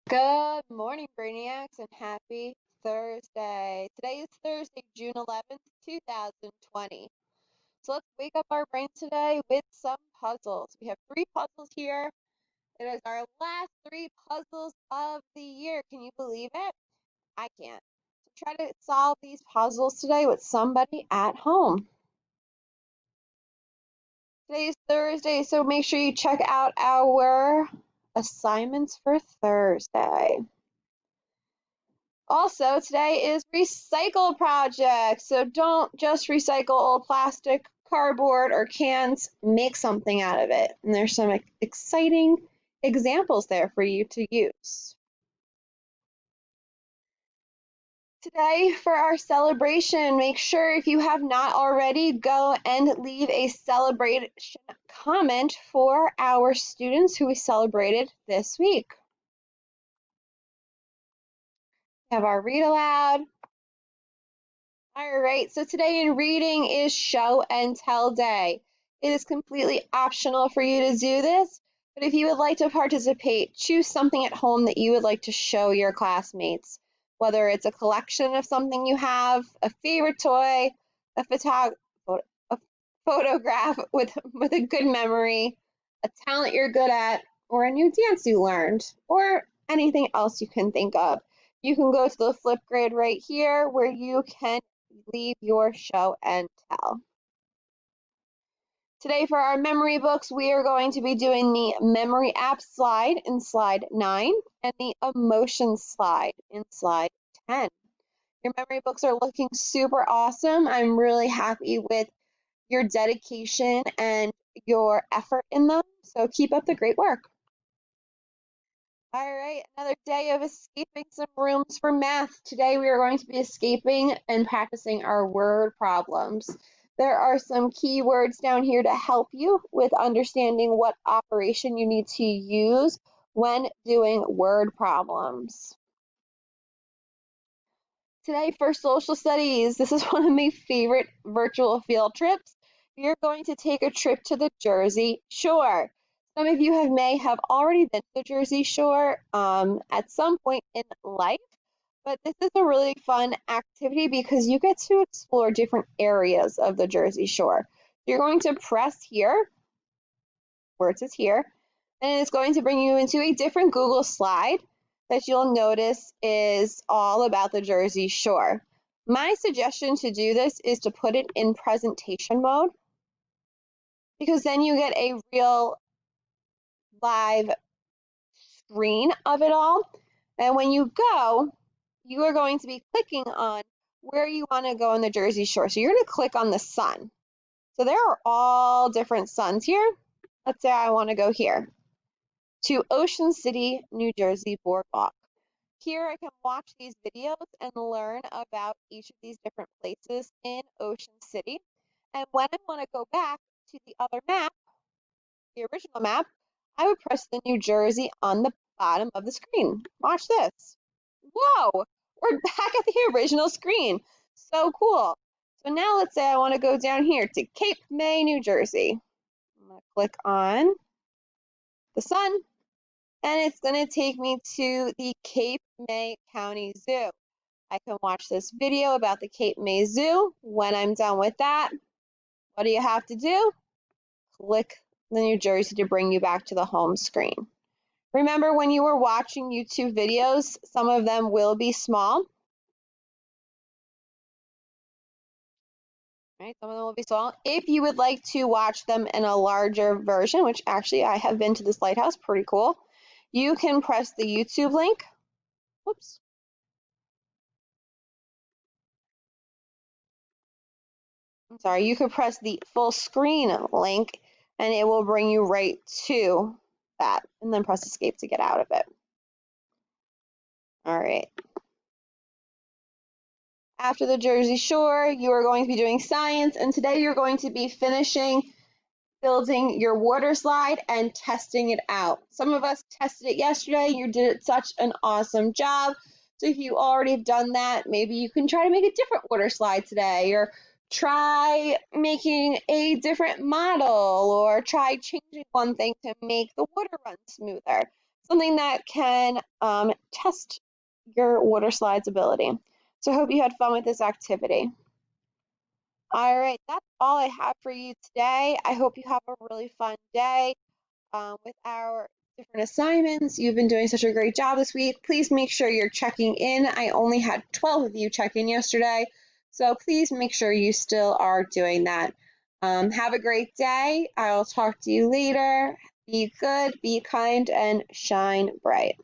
Good morning, Brainiacs, and happy Thursday. Today is Thursday, June 11th, 2020. So let's wake up our brains today with some puzzles. We have three puzzles here. It is our last three puzzles of the year. Can you believe it? I can't. So try to solve these puzzles today with somebody at home. Today is Thursday, so make sure you check out our assignments for Thursday. Also, today is Recycle Project, so don't just recycle old plastic, cardboard, or cans, make something out of it. And there's some exciting examples there for you to use. Today, for our celebration, make sure if you have not already, go and leave a celebration comment for our students who we celebrated this week. We have our read aloud. All right, so today in reading is show and tell day. It is completely optional for you to do this, but if you would like to participate, choose something at home that you would like to show your classmates, whether it's a collection of something you have, a favorite toy, a photograph with a good memory, a talent you're good at, or a new dance you learned, or anything else you can think of. You can go to the Flipgrid right here where you can leave your show and tell. Today for our memory books, we are going to be doing the memory app slide in slide 9 and the emotion slide in slide 10. Your memory books are looking super awesome. I'm really happy with your dedication and your effort in them, so keep up the great work. All right, another day of escaping some rooms for math. Today we are going to be escaping and practicing our word problems. There are some keywords down here to help you with understanding what operation you need to use when doing word problems. Today for social studies, this is one of my favorite virtual field trips. We are going to take a trip to the Jersey Shore. Some of you may have already been to the Jersey Shore at some point in life, but this is a really fun activity because you get to explore different areas of the Jersey Shore. You're going to press here, where it says here, and it's going to bring you into a different Google slide that you'll notice is all about the Jersey Shore. My suggestion to do this is to put it in presentation mode because then you get a real live screen of it all. And when you go, you are going to be clicking on where you want to go in the Jersey Shore. So you're going to click on the sun. So there are all different suns here. Let's say I want to go here to Ocean City, New Jersey Boardwalk. Here I can watch these videos and learn about each of these different places in Ocean City. And when I want to go back to the other map, the original map, I would press the New Jersey on the bottom of the screen. Watch this. Whoa, we're back at the original screen. So cool. So now let's say I want to go down here to Cape May, New Jersey. I'm going to click on the sun, and it's going to take me to the Cape May County Zoo. I can watch this video about the Cape May Zoo. When I'm done with that, what do you have to do? Click the New Jersey to bring you back to the home screen. Remember when you were watching YouTube videos, some of them will be small. Right, some of them will be small. If you would like to watch them in a larger version, which actually I have been to this lighthouse, pretty cool, you can press the YouTube link. Whoops. I'm sorry, you could press the full screen link and it will bring you right to that, and then press escape to get out of it. All right. After the Jersey Shore, you are going to be doing science, and today you're going to be finishing building your water slide and testing it out. Some of us tested it yesterday. You did such an awesome job. So if you already have done that, maybe you can try to make a different water slide today, or try making a different model, or try changing one thing to make the water run smoother. something that can test your water slides ability. So I hope you had fun with this activity. All right, that's all I have for you today. I hope you have a really fun day with our different assignments. You've been doing such a great job this week. Please make sure you're checking in. I only had 12 of you check in yesterday, so please make sure you still are doing that. Have a great day. I'll talk to you later. Be good, be kind, and shine bright.